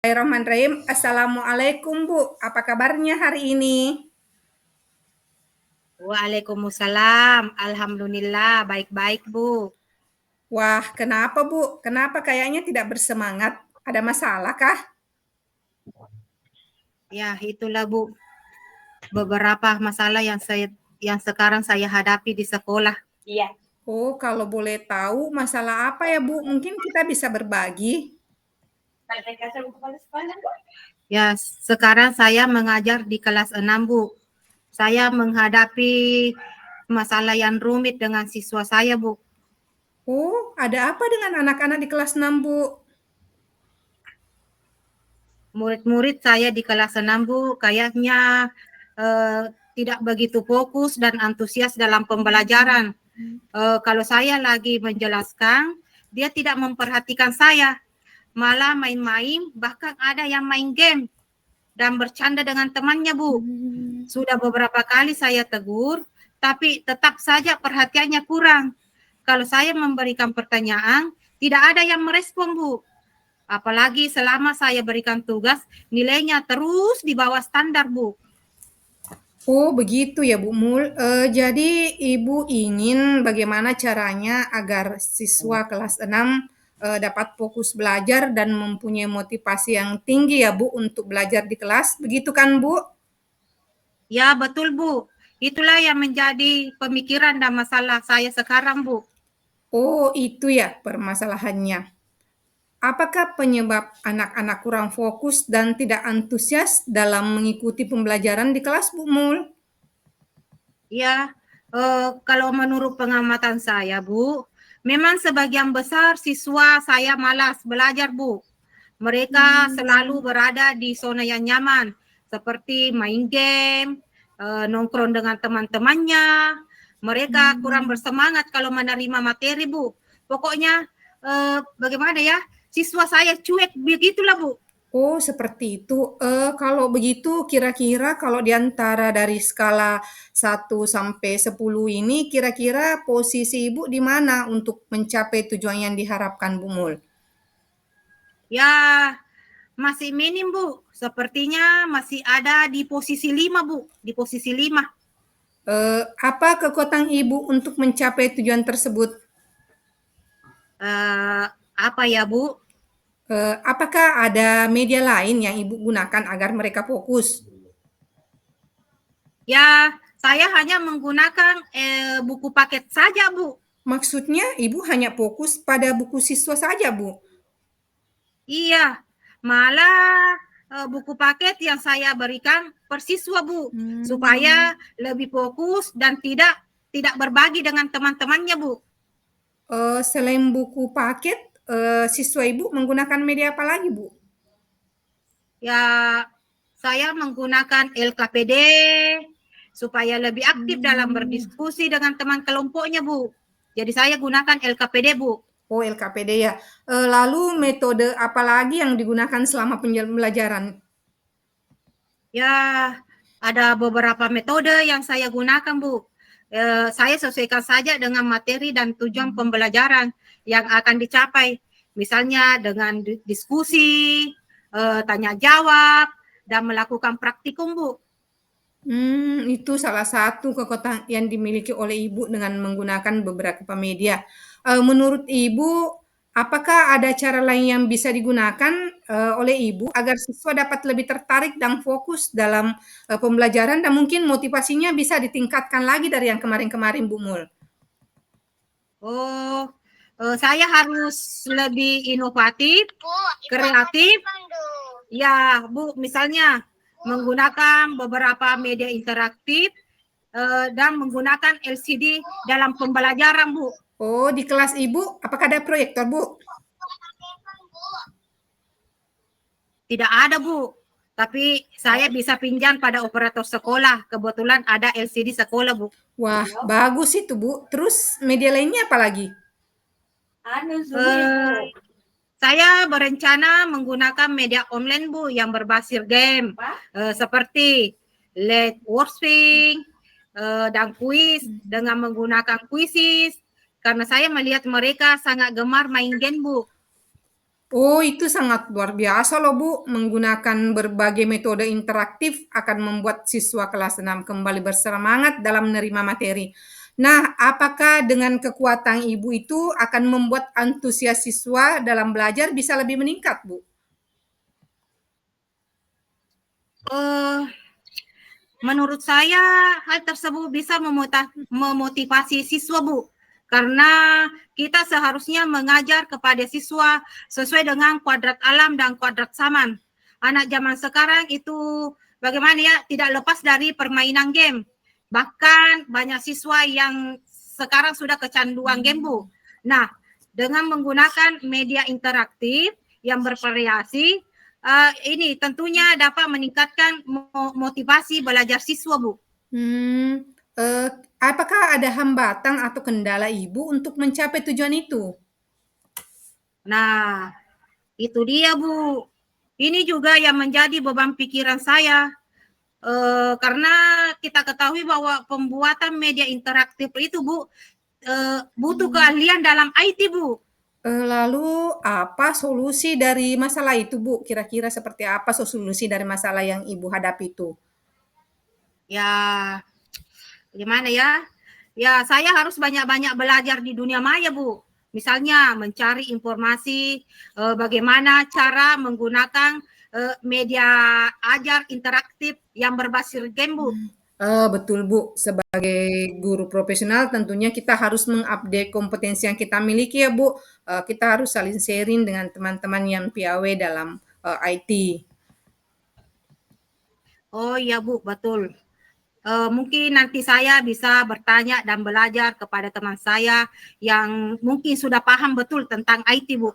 Bismillahirrahmanirrahim. Assalamualaikum Bu, apa kabarnya hari ini? Waalaikumsalam. Alhamdulillah, baik-baik, Bu. Wah, kenapa Bu? Kenapa kayaknya tidak bersemangat? Ada masalah kah? Ya, itulah, Bu, beberapa masalah yang sekarang saya hadapi di sekolah. Iya. Oh, kalau boleh tahu masalah apa ya Bu? Mungkin kita bisa berbagi. Ya, sekarang saya mengajar di kelas 6, Bu. Saya menghadapi masalah yang rumit dengan siswa saya, Bu. Oh, ada apa dengan anak-anak di kelas 6 Bu? Murid-murid saya di kelas 6, Bu, kayaknya tidak begitu fokus dan antusias dalam pembelajaran. Kalau saya lagi menjelaskan, dia tidak memperhatikan saya, malah main-main, bahkan ada yang main game dan bercanda dengan temannya, Bu. Sudah beberapa kali saya tegur, tapi tetap saja perhatiannya kurang. Kalau saya memberikan pertanyaan, tidak ada yang merespon, Bu. Apalagi selama saya berikan tugas, nilainya terus di bawah standar, Bu. Oh, begitu ya Bu Mul. Jadi Ibu ingin bagaimana caranya agar siswa kelas 6 dapat fokus belajar dan mempunyai motivasi yang tinggi ya Bu untuk belajar di kelas. Begitu kan Bu? Ya, betul, Bu. Itulah yang menjadi pemikiran dan masalah saya sekarang, Bu. Oh, itu ya permasalahannya. Apakah penyebab anak-anak kurang fokus dan tidak antusias dalam mengikuti pembelajaran di kelas Bu Mul? Ya, kalau menurut pengamatan saya, Bu, memang sebagian besar siswa saya malas belajar, Bu. Mereka selalu berada di zona yang nyaman, seperti main game, nongkrong dengan teman-temannya. Mereka kurang bersemangat kalau menerima materi, Bu. Pokoknya, bagaimana ya, siswa saya cuek, begitulah, Bu. Oh, seperti itu. Kalau begitu kira-kira kalau di antara dari skala 1 sampai 10 ini, kira-kira posisi Ibu di mana untuk mencapai tujuan yang diharapkan, Bu Mul? Ya, masih minim, Bu. Sepertinya masih ada di posisi 5, Bu. Di posisi 5. Apa kekuatan Ibu untuk mencapai tujuan tersebut? Apa ya, Bu? Apakah ada media lain yang Ibu gunakan agar mereka fokus? Ya, saya hanya menggunakan buku paket saja, Bu. Maksudnya Ibu hanya fokus pada buku siswa saja, Bu? Iya, malah buku paket yang saya berikan per siswa, Bu, supaya lebih fokus dan tidak berbagi dengan teman-temannya, Bu. Selain buku paket, siswa Ibu menggunakan media apa lagi, Bu? Ya, saya menggunakan LKPD supaya lebih aktif dalam berdiskusi dengan teman kelompoknya, Bu. Jadi saya gunakan LKPD, Bu. Oh, LKPD ya. Lalu metode apa lagi yang digunakan selama pembelajaran? Ya, ada beberapa metode yang saya gunakan, Bu. Saya sesuaikan saja dengan materi dan tujuan pembelajaran yang akan dicapai. Misalnya dengan diskusi, tanya jawab, dan melakukan praktikum, Bu. Itu salah satu kekuatan yang dimiliki oleh Ibu dengan menggunakan beberapa media. Menurut Ibu, apakah ada cara lain yang bisa digunakan oleh Ibu agar siswa dapat lebih tertarik dan fokus dalam pembelajaran dan mungkin motivasinya bisa ditingkatkan lagi dari yang kemarin-kemarin, Bu Mul? Oh, saya harus lebih inovatif, kreatif. Ya, Bu, misalnya menggunakan beberapa media interaktif dan menggunakan LCD dalam pembelajaran, Bu. Oh, di kelas Ibu, apakah ada proyektor, Bu? Tidak ada, Bu. Tapi saya bisa pinjam pada operator sekolah. Kebetulan ada LCD sekolah, Bu. Wah, bagus itu, Bu. Terus media lainnya apa lagi? Saya berencana menggunakan media online, Bu, yang berbasis game. Seperti LED Workspace dan kuis dengan menggunakan kuisis. Karena saya melihat mereka sangat gemar main game, Bu. Oh, itu sangat luar biasa loh, Bu. Menggunakan berbagai metode interaktif akan membuat siswa kelas 6 kembali bersemangat dalam menerima materi. Nah, apakah dengan kekuatan Ibu itu akan membuat antusias siswa dalam belajar bisa lebih meningkat, Bu? Uh, Menurut saya hal tersebut bisa memotivasi siswa, Bu. Karena kita seharusnya mengajar kepada siswa sesuai dengan kuadrat alam dan kuadrat zaman. Anak zaman sekarang itu bagaimana ya, tidak lepas dari permainan game. Bahkan banyak siswa yang sekarang sudah kecanduan game, Bu. Nah, dengan menggunakan media interaktif yang bervariasi, ini tentunya dapat meningkatkan motivasi belajar siswa, Bu. Hmm, eee, apakah ada hambatan atau kendala Ibu untuk mencapai tujuan itu? Nah, itu dia, Bu. Ini juga yang menjadi beban pikiran saya. Karena kita ketahui bahwa pembuatan media interaktif itu, Bu, butuh keahlian dalam IT, Bu. Lalu apa solusi dari masalah itu, Bu? Kira-kira seperti apa solusi dari masalah yang Ibu hadapi itu? Ya, gimana ya? Ya, saya harus banyak-banyak belajar di dunia maya, Bu. Misalnya mencari informasi bagaimana cara menggunakan media ajar interaktif yang berbasis game, Bu. Betul, Bu. Sebagai guru profesional tentunya kita harus mengupdate kompetensi yang kita miliki ya, Bu. Kita harus saling sharing dengan teman-teman yang piawai dalam, IT. Oh iya, Bu, betul. Mungkin nanti saya bisa bertanya dan belajar kepada teman saya yang mungkin sudah paham betul tentang IT, Bu.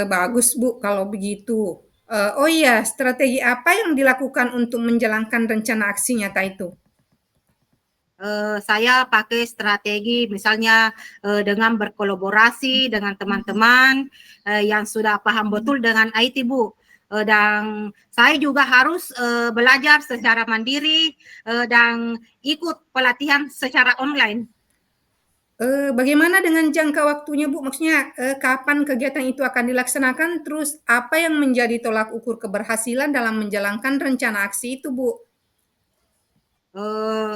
Bagus, Bu, kalau begitu. Oh iya, strategi apa yang dilakukan untuk menjalankan rencana aksi nyata itu? Saya pakai strategi misalnya dengan berkolaborasi dengan teman-teman yang sudah paham betul dengan IT, Bu. Dan saya juga harus belajar secara mandiri dan ikut pelatihan secara online. Bagaimana dengan jangka waktunya, Bu? Maksudnya, kapan kegiatan itu akan dilaksanakan? Terus apa yang menjadi tolak ukur keberhasilan dalam menjalankan rencana aksi itu, Bu? Eh,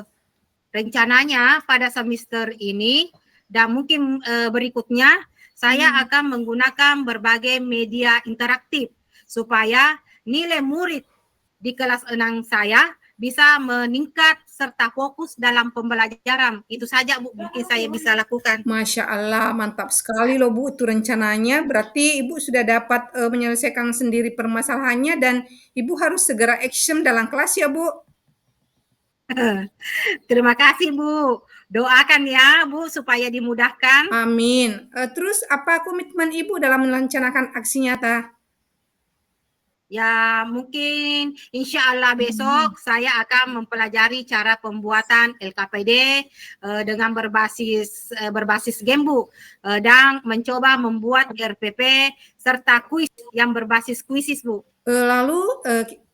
Rencananya pada semester ini dan mungkin berikutnya saya akan menggunakan berbagai media interaktif supaya nilai murid di kelas 6 saya bisa meningkat serta fokus dalam pembelajaran. Itu saja, Bu, mungkin saya bisa lakukan. Masya Allah, mantap sekali loh, Bu, itu rencananya. Berarti Ibu sudah dapat, menyelesaikan sendiri permasalahannya dan Ibu harus segera action dalam kelas ya, Bu? Terima kasih, Bu. Doakan ya, Bu, supaya dimudahkan. Amin. Terus apa komitmen Ibu dalam merencanakan aksi nyata? Ya, mungkin insya Allah besok saya akan mempelajari cara pembuatan LKPD dengan berbasis game, Bu, dan mencoba membuat RPP serta kuis yang berbasis kuisis, Bu. Lalu,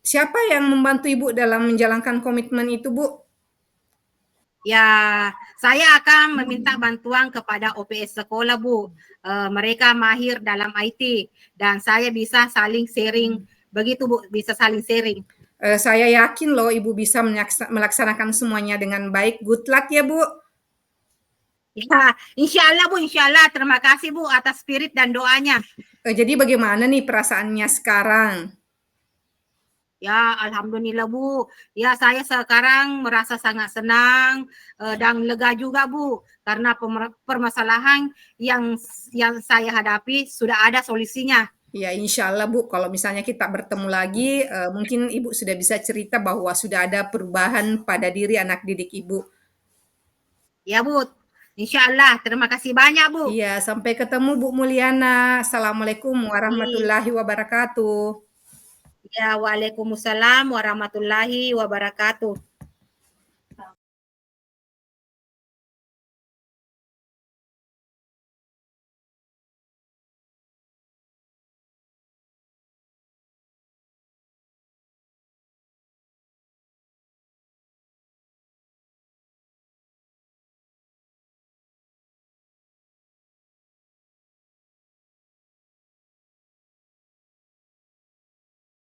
siapa yang membantu Ibu dalam menjalankan komitmen itu, Bu? Ya, saya akan meminta bantuan kepada OPS sekolah, Bu. Mereka mahir dalam IT dan saya bisa saling sharing. Begitu, Bu, bisa saling sharing. Saya yakin loh Ibu bisa melaksanakan semuanya dengan baik. Good luck ya, Bu. Ya, insya Allah, Bu, insya Allah. Terima kasih, Bu, atas spirit dan doanya. Jadi bagaimana nih perasaannya sekarang? Ya, alhamdulillah, Bu. Ya, saya sekarang merasa sangat senang dan lega juga, Bu, karena permasalahan yang saya hadapi sudah ada solusinya. Ya, insya Allah Bu, kalau misalnya kita bertemu lagi, mungkin Ibu sudah bisa cerita bahwa sudah ada perubahan pada diri anak didik Ibu. Ya, Bu. Insya Allah. Terima kasih banyak, Bu. Iya, sampai ketemu Bu Mulyana. Assalamualaikum warahmatullahi wabarakatuh. Ya, Waalaikumsalam warahmatullahi wabarakatuh.